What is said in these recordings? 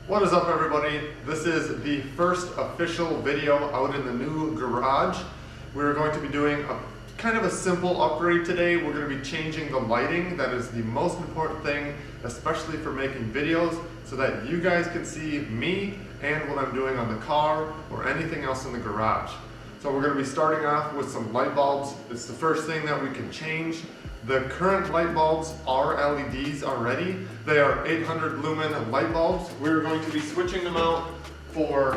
What is up, everybody? This is the first official video out in the new garage. We're going to be doing a kind of a simple upgrade today. We're going to be changing the lighting. That is the most important thing, especially for making videos, so that you guys can see me and what I'm doing on the car or anything else in the garage. So we're going to be starting off with some light bulbs. It's the first thing that we can change. The current light bulbs are LEDs already. They are 800 lumen light bulbs. We're going to be switching them out for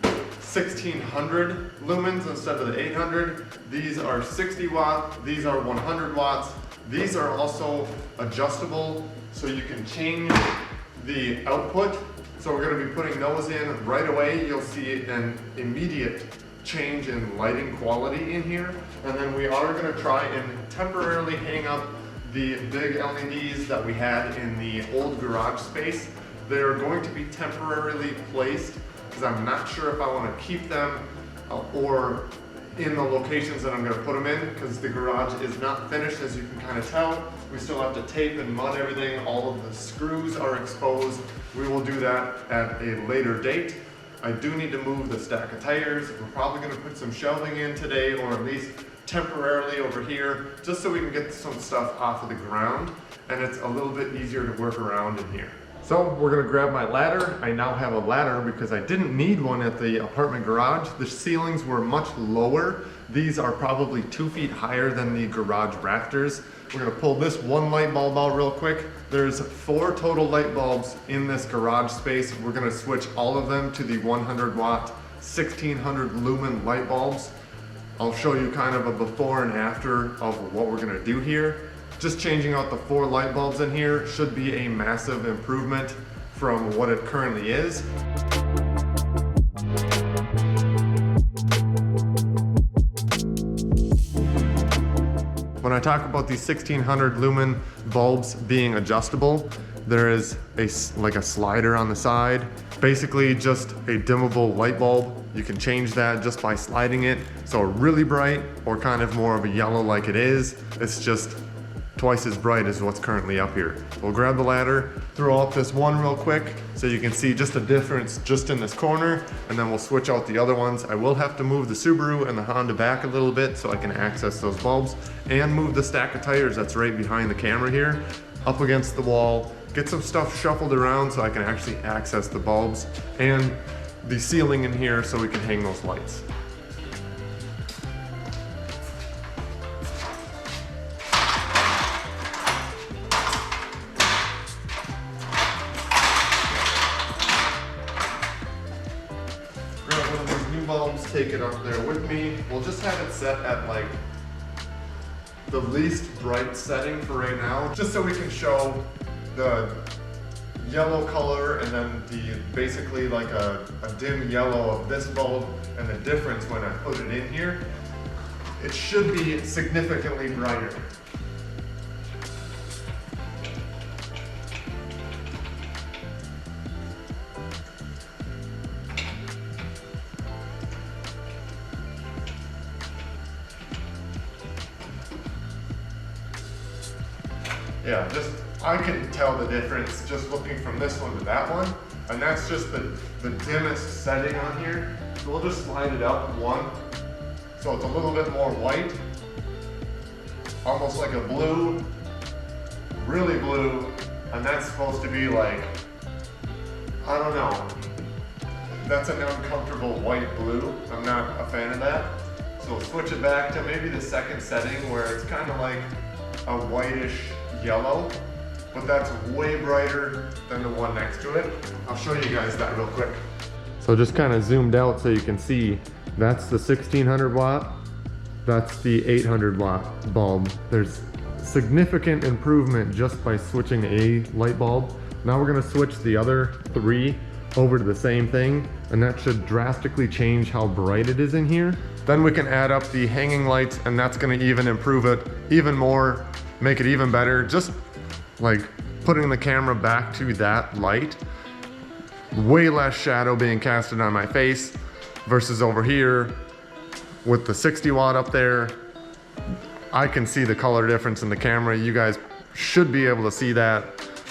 1600 lumens instead of the 800. These are 60 watt, these are 100 watts. These are also adjustable, so you can change the output. So we're going to be putting those in right away. You'll see an immediate change in lighting quality in here. And then we are going to try and temporarily hang up the big LEDs that we had in the old garage space. They're going to be temporarily placed because I'm not sure if I want to keep them or in the locations that I'm going to put them in, because the garage is not finished, as you can kind of tell. We still have to tape and mud everything. All of the screws are exposed. We will do that at a later date. I do need to move the stack of tires. We're probably going to put some shelving in today, or at least temporarily over here, just so we can get some stuff off of the ground and it's a little bit easier to work around in here. So we're going to grab my ladder. I now have a ladder because I didn't need one at the apartment garage. The ceilings were much lower. These are probably 2 feet higher than the garage rafters. We're going to pull this one light bulb out real quick. There's 4 total light bulbs in this garage space. We're going to switch all of them to the 100 watt 1600 lumen light bulbs. I'll show you kind of a before and after of what we're going to do here. Just changing out the 4 light bulbs in here should be a massive improvement from what it currently is. When I talk about these 1600 lumen bulbs being adjustable, there is like a slider on the side, basically just a dimmable light bulb. You can change that just by sliding it, so really bright or kind of more of a yellow like it is. It's just twice as bright as what's currently up here. We'll grab the ladder, throw up this one real quick so you can see just a difference just in this corner, and then we'll switch out the other ones. I will have to move the Subaru and the Honda back a little bit so I can access those bulbs, and move the stack of tires that's right behind the camera here up against the wall, get some stuff shuffled around so I can actually access the bulbs and the ceiling in here so we can hang those lights. Bulbs, take it up there with me. We'll just have it set at like the least bright setting for right now, just so we can show the yellow color and then the basically like a dim yellow of this bulb and the difference when I put it in here. It should be significantly brighter. Yeah, I can tell the difference just looking from this one to that one, and that's just the dimmest setting on here. So we'll just slide it up one, so it's a little bit more white, almost like a blue, really blue, and that's supposed to be like, I don't know, that's an uncomfortable white blue. I'm not a fan of that. So we'll switch it back to maybe the second setting where it's kind of like a whitish yellow, but that's way brighter than the one next to it. I'll show you guys that real quick. So just kind of zoomed out so you can see that's the 1600 watt, that's the 800 watt bulb. There's significant improvement just by switching a light bulb. Now we're going to switch the other 3 over to the same thing, and that should drastically change how bright it is in here. Then we can add up the hanging lights, and that's going to even improve it even more, make it even better. Just like putting the camera back to that light, way less shadow being casted on my face versus over here with the 60 watt up there. I can see the color difference in the camera. You guys should be able to see that.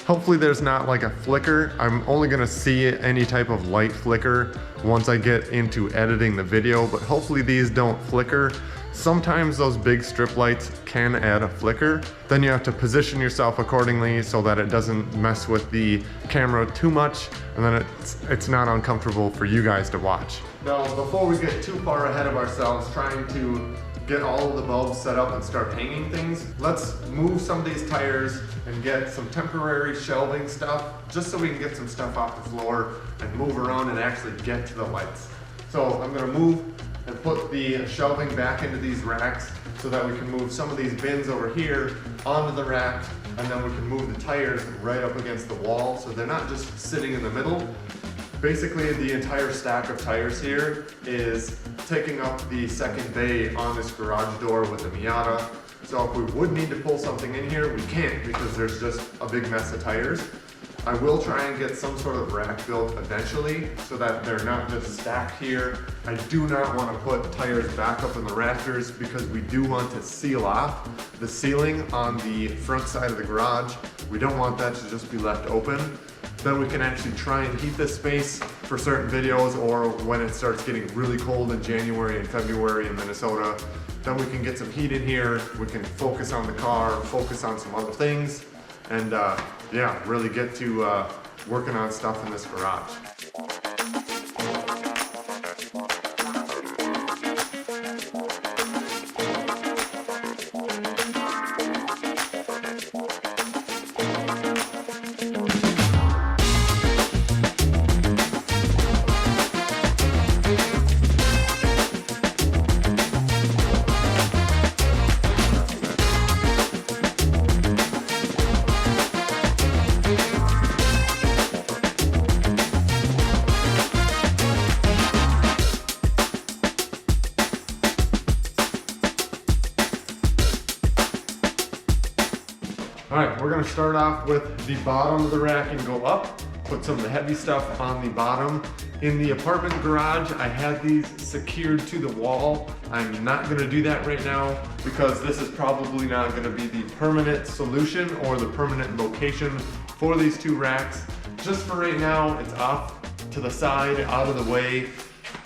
Hopefully there's not like a flicker. I'm only gonna see any type of light flicker once I get into editing the video, but hopefully these don't flicker. Sometimes those big strip lights can add a flicker. Then you have to position yourself accordingly so that it doesn't mess with the camera too much, and then it's not uncomfortable for you guys to watch. Now, before we get too far ahead of ourselves trying to get all of the bulbs set up and start hanging things, let's move some of these tires and get some temporary shelving stuff, just so we can get some stuff off the floor and move around and actually get to the lights. So I'm gonna move and put the shelving back into these racks so that we can move some of these bins over here onto the rack, and then we can move the tires right up against the wall so they're not just sitting in the middle. Basically, the entire stack of tires here is taking up the second bay on this garage door with the Miata. So if we would need to pull something in here, we can't because there's just a big mess of tires. I will try and get some sort of rack built eventually so that they're not just stacked here. I do not want to put tires back up in the rafters because we do want to seal off the ceiling on the front side of the garage. We don't want that to just be left open. Then we can actually try and heat this space for certain videos, or when it starts getting really cold in January and February in Minnesota, then we can get some heat in here. We can focus on the car, focus on some other things, and yeah, really get to working on stuff in this garage. All right, we're gonna start off with the bottom of the rack and go up, put some of the heavy stuff on the bottom. In the apartment garage, I had these secured to the wall. I'm not gonna do that right now because this is probably not gonna be the permanent solution or the permanent location for these two racks. Just for right now, it's off to the side, out of the way.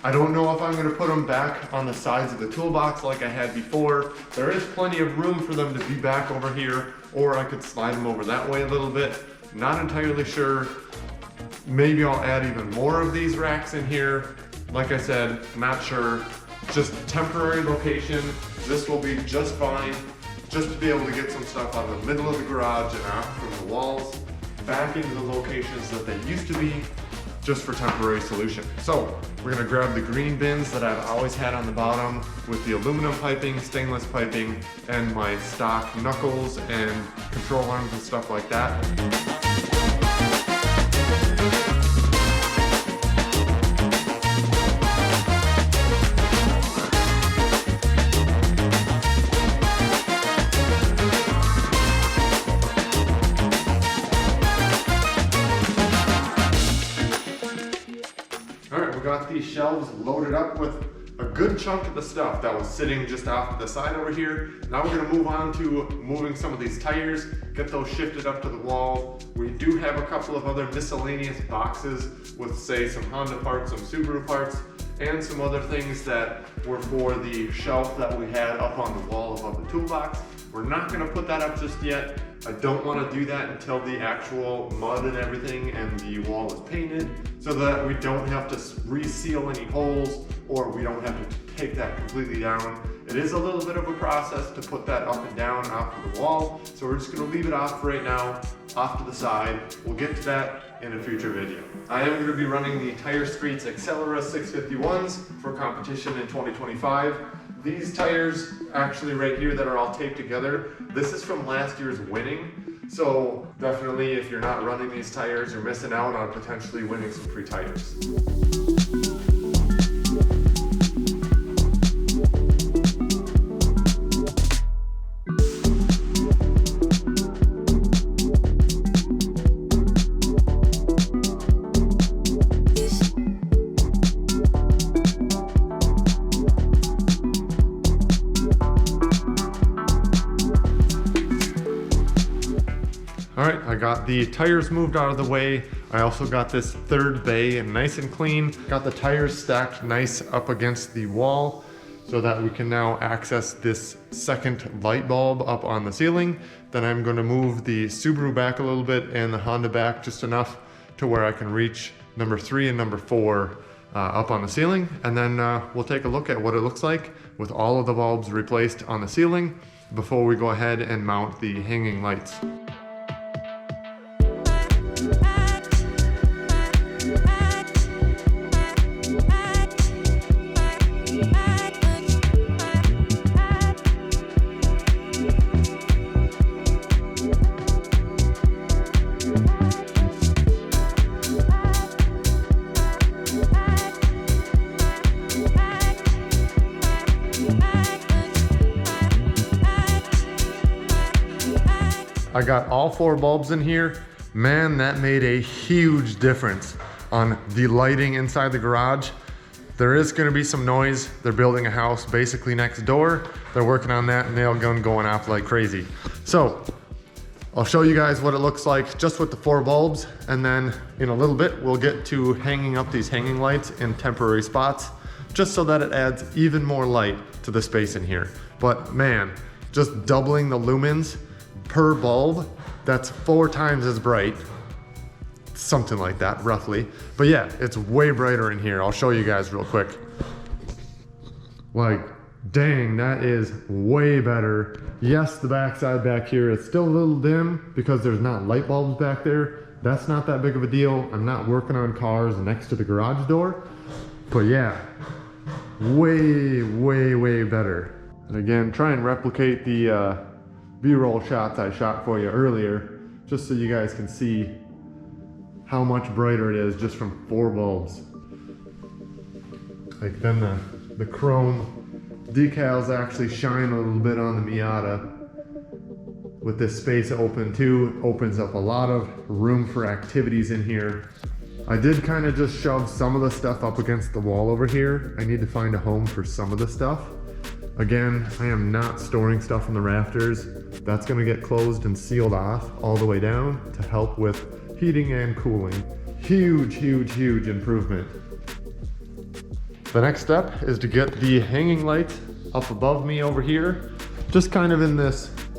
I don't know if I'm gonna put them back on the sides of the toolbox like I had before. There is plenty of room for them to be back over here, or I could slide them over that way a little bit. Not entirely sure. Maybe I'll add even more of these racks in here. Like I said, not sure. Just temporary location. This will be just fine. Just to be able to get some stuff out of the middle of the garage and out from the walls, back into the locations that they used to be, just for temporary solution. So we're gonna grab the green bins that I've always had on the bottom with the aluminum piping, stainless piping, and my stock knuckles and control arms and stuff like that. Got these shelves loaded up with a good chunk of the stuff that was sitting just off to the side over here. Now we're gonna move on to moving some of these tires, get those shifted up to the wall. We do have a couple of other miscellaneous boxes with, say, some Honda parts, some Subaru parts, and some other things that were for the shelf that we had up on the wall above the toolbox. We're not gonna put that up just yet. I don't want to do that until the actual mud and everything and the wall is painted, so that we don't have to reseal any holes, or we don't have to take that completely down. It is a little bit of a process to put that up and down off of the wall, so we're just going to leave it off right now, off to the side. We'll get to that in a future video. I am going to be running the Tire Streets Accelera 651s for competition in 2025. These tires, actually right here that are all taped together, this is from last year's winning. So definitely if you're not running these tires, you're missing out on potentially winning some free tires. All right, I got the tires moved out of the way. I also got this third bay nice and clean. Got the tires stacked nice up against the wall so that we can now access this second light bulb up on the ceiling. Then I'm going to move the Subaru back a little bit and the Honda back just enough to where I can reach number 3 and number 4 up on the ceiling. And then we'll take a look at what it looks like with all of the bulbs replaced on the ceiling before we go ahead and mount the hanging lights. I got all 4 bulbs in here. Man, that made a huge difference on the lighting inside the garage. There is gonna be some noise. They're building a house basically next door. They're working on that nail gun going off like crazy. So I'll show you guys what it looks like just with the 4 bulbs. And then in a little bit, we'll get to hanging up these hanging lights in temporary spots, just so that it adds even more light to the space in here. But man, just doubling the lumens per bulb, that's 4 times as bright. Something like that, roughly. But yeah, it's way brighter in here. I'll show you guys real quick. Like, dang, that is way better. Yes, the backside back here is still a little dim because there's not light bulbs back there. That's not that big of a deal. I'm not working on cars next to the garage door. But yeah, way, way, way better. And again, try and replicate the B-roll shots I shot for you earlier, just so you guys can see how much brighter it is just from 4 bulbs. Like then the chrome decals actually shine a little bit on the Miata. With this space open too, opens up a lot of room for activities in here. I did kind of just shove some of the stuff up against the wall over here. I need to find a home for some of the stuff. Again, I am not storing stuff in the rafters. That's gonna get closed and sealed off all the way down to help with heating and cooling. Huge, huge, huge improvement. The next step is to get the hanging lights up above me over here, just kind of in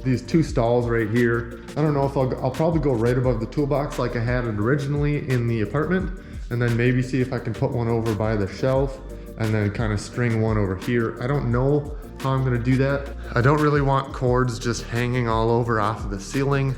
these 2 stalls right here. I don't know if I'll probably go right above the toolbox like I had it originally in the apartment, and then maybe see if I can put one over by the shelf and then kind of string one over here. I don't know how I'm gonna do that. I don't really want cords just hanging all over off of the ceiling.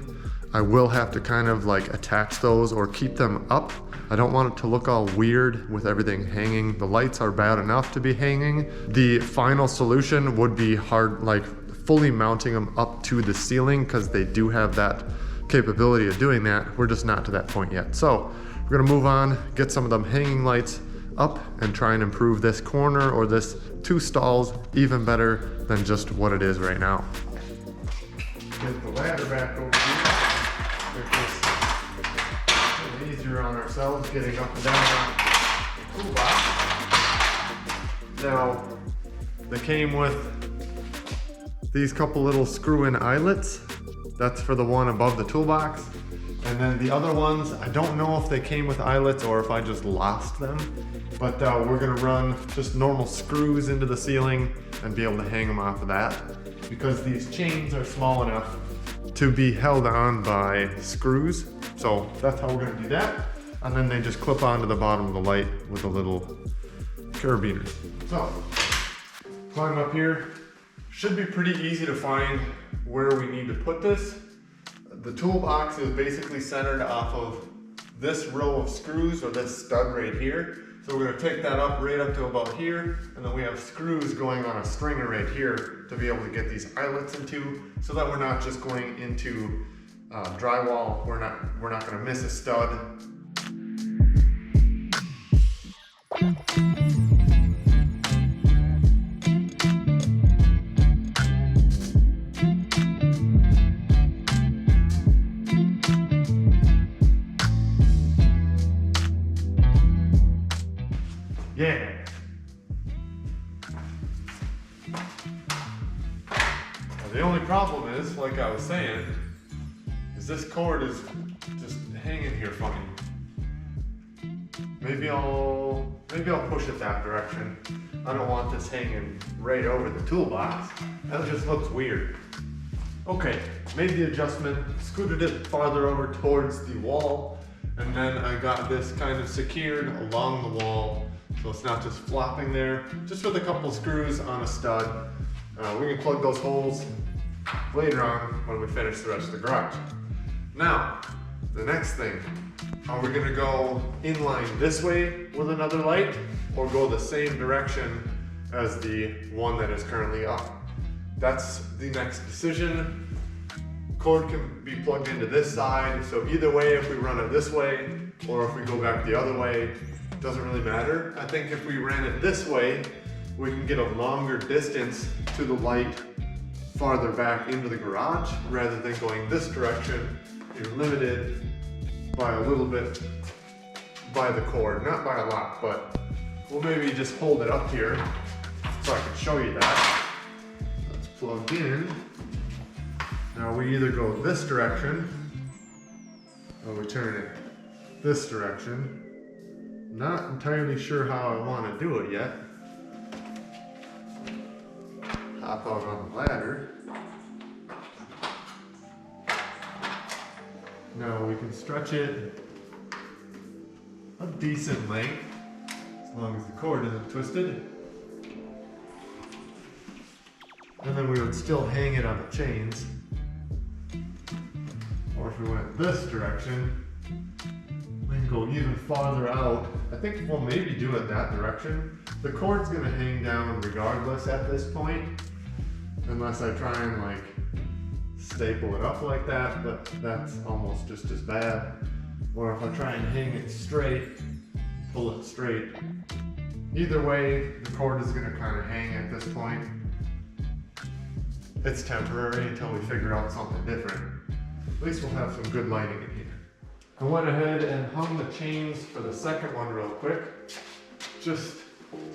I will have to kind of like attach those or keep them up. I don't want it to look all weird with everything hanging. The lights are bad enough to be hanging. The final solution would be hard, like fully mounting them up to the ceiling, because they do have that capability of doing that. We're just not to that point yet. So we're gonna move on, get some of them hanging lights up and try and improve this corner or this 2 stalls even better than just what it is right now. Get the ladder back over here. Make this a little easier on ourselves getting up and down the toolbox. Now, they came with these couple little screw-in eyelets. That's for the one above the toolbox. And then the other ones, I don't know if they came with eyelets or if I just lost them, but we're gonna run just normal screws into the ceiling and be able to hang them off of that, because these chains are small enough to be held on by screws. So that's how we're gonna do that. And then they just clip onto the bottom of the light with a little carabiner. So, climb up here. Should be pretty easy to find where we need to put this. The toolbox is basically centered off of this row of screws, or this stud right here. So we're gonna take that up right up to about here, and then we have screws going on a stringer right here to be able to get these eyelets into, so that we're not just going into drywall. We're not gonna miss a stud. Yeah. Now the only problem is, like I was saying, Because this cord is just hanging here funny. Maybe I'll push it that direction. I don't want this hanging right over the toolbox. That just looks weird. Okay, made the adjustment, scooted it farther over towards the wall, and then I got this kind of secured along the wall so it's not just flopping there, just with a couple screws on a stud. We can plug those holes later on when we finish the rest of the garage. Now, the next thing, are we gonna go inline this way with another light or go the same direction as the one that is currently up? That's the next decision. Cord can be plugged into this side, so either way, if we run it this way or if we go back the other way, doesn't really matter. I think if we ran it this way, we can get a longer distance to the light farther back into the garage rather than going this direction. You're limited by a little bit by the cord, not by a lot, but we'll maybe just hold it up here so I can show you that. That's plugged in. Now we either go this direction or we turn it this direction. Not entirely sure how I want to do it yet. Hop out on the ladder. Now we can stretch it a decent length, as long as the cord isn't twisted. And then we would still hang it on the chains. Or if we went this direction, we can go even farther out. I think we'll maybe do it that direction. The cord's gonna hang down regardless at this point, unless I try and like staple it up like that, but that's almost just as bad. Or if I try and hang it straight, pull it straight. Either way, the cord is gonna kind of hang at this point. It's temporary until we figure out something different. At least we'll have some good lighting in here. I went ahead and hung the chains for the second one real quick, just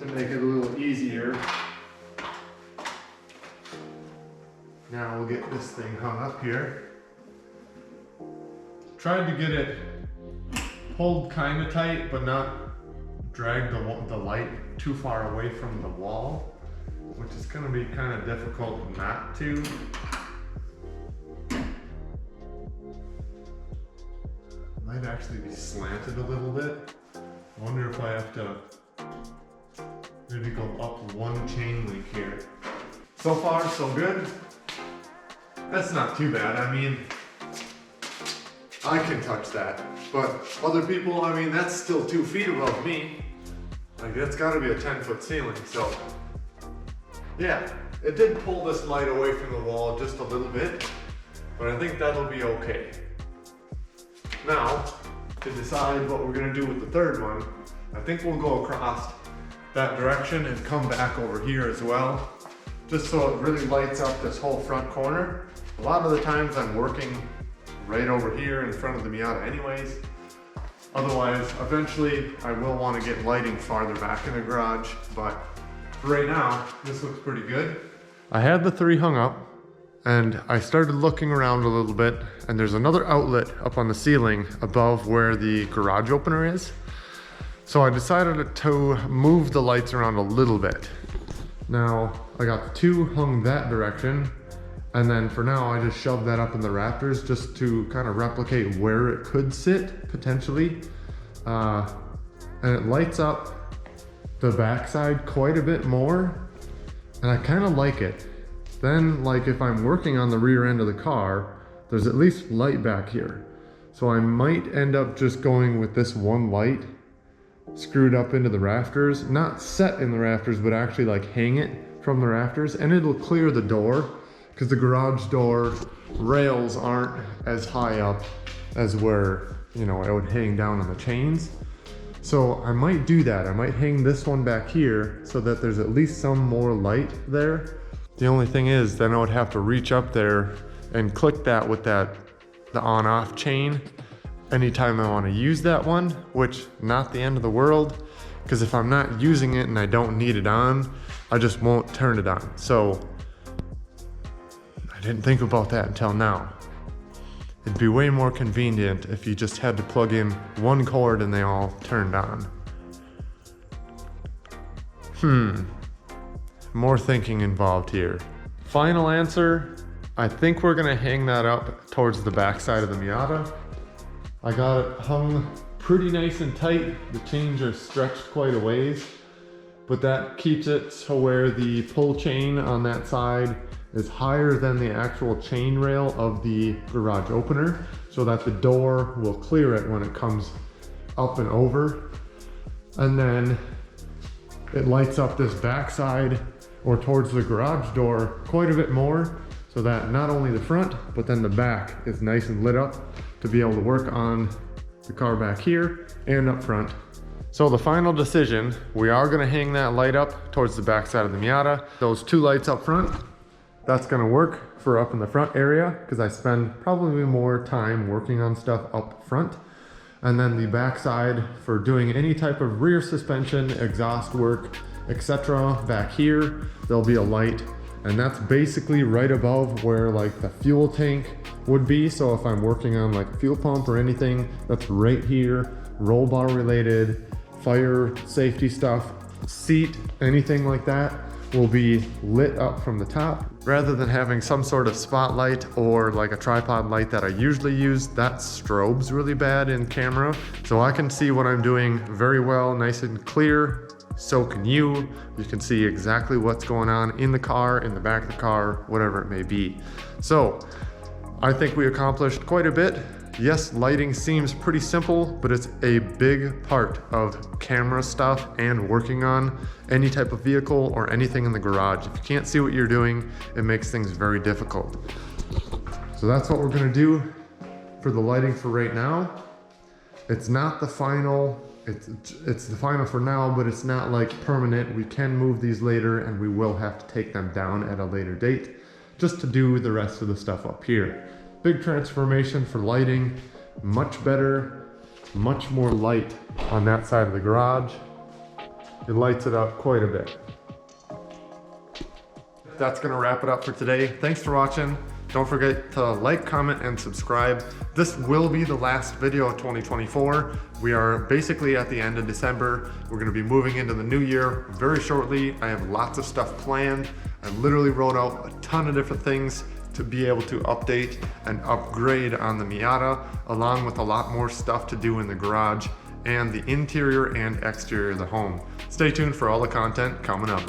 to make it a little easier. Now we'll get this thing hung up here. Tried to get it pulled kind of tight, but not drag the light too far away from the wall, which is going to be kind of difficult not to. Might actually be slanted a little bit. I wonder if I have to maybe go up one chain link here. So far, so good. That's not too bad. I mean, I can touch that, but other people, I mean, that's still 2 feet above me. Like, that's gotta be a 10-foot ceiling, so. Yeah, it did pull this light away from the wall just a little bit, but I think that'll be okay. Now, to decide what we're gonna do with the third one, I think we'll go across that direction and come back over here as well, just so it really lights up this whole front corner. A lot of the times I'm working right over here in front of the Miata anyways. Otherwise, eventually I will want to get lighting farther back in the garage, but for right now, this looks pretty good. I had the 3 hung up and I started looking around a little bit, and there's another outlet up on the ceiling above where the garage opener is. So I decided to move the lights around a little bit. Now, I got 2 hung that direction, and then for now I just shoved that up in the rafters just to kind of replicate where it could sit potentially. And it lights up the backside quite a bit more, and I kind of like it. Then, like, if I'm working on the rear end of the car, there's at least light back here. So I might end up just going with this one light screwed up into the rafters, not set in the rafters, but actually like hang it from the rafters, and it'll clear the door because the garage door rails aren't as high up as where, you know, it would hang down on the chains. So I might do that. I might hang this one back here so that there's at least some more light there. The only thing is, then I would have to reach up there and click that with the on-off chain anytime I want to use that one, which not the end of the world, because if I'm not using it and I don't need it on, I just won't turn it on. So I didn't think about that until now. It'd be way more convenient if you just had to plug in one cord and they all turned on. More thinking involved here. Final answer, I think we're gonna hang that up towards the back side of the Miata. I got it hung pretty nice and tight. The chains are stretched quite a ways, but that keeps it to where the pull chain on that side is higher than the actual chain rail of the garage opener, so that the door will clear it when it comes up and over. And then it lights up this back side or towards the garage door quite a bit more, so that not only the front, but then the back is nice and lit up to be able to work on the car back here and up front. So the final decision, we are gonna hang that light up towards the back side of the Miata. Those two lights up front, that's gonna work for up in the front area because I spend probably more time working on stuff up front. And then the back side for doing any type of rear suspension, exhaust work, etc. Back here, there'll be a light, and that's basically right above where like the fuel tank would be. So if I'm working on like fuel pump or anything, that's right here, roll bar related, fire safety stuff, seat, anything like that will be lit up from the top. Rather than having some sort of spotlight or like a tripod light that I usually use, that strobes really bad in camera. So I can see what I'm doing very well, nice and clear. So can you. You can see exactly what's going on in the car, in the back of the car, whatever it may be. So I think we accomplished quite a bit. Yes, lighting seems pretty simple, but it's a big part of camera stuff and working on any type of vehicle or anything in the garage. If you can't see what you're doing, it makes things very difficult. So that's what we're gonna do for the lighting for right now. It's not the final, it's the final for now, but it's not like permanent. We can move these later and we will have to take them down at a later date just to do the rest of the stuff up here. Big transformation for lighting, much better, much more light on that side of the garage. It lights it up quite a bit. That's gonna wrap it up for today. Thanks for watching. Don't forget to like, comment, and subscribe. This will be the last video of 2024. We are basically at the end of December. We're gonna be moving into the new year very shortly. I have lots of stuff planned. I literally wrote out a ton of different things to be able to update and upgrade on the Miata, along with a lot more stuff to do in the garage and the interior and exterior of the home. Stay tuned for all the content coming up.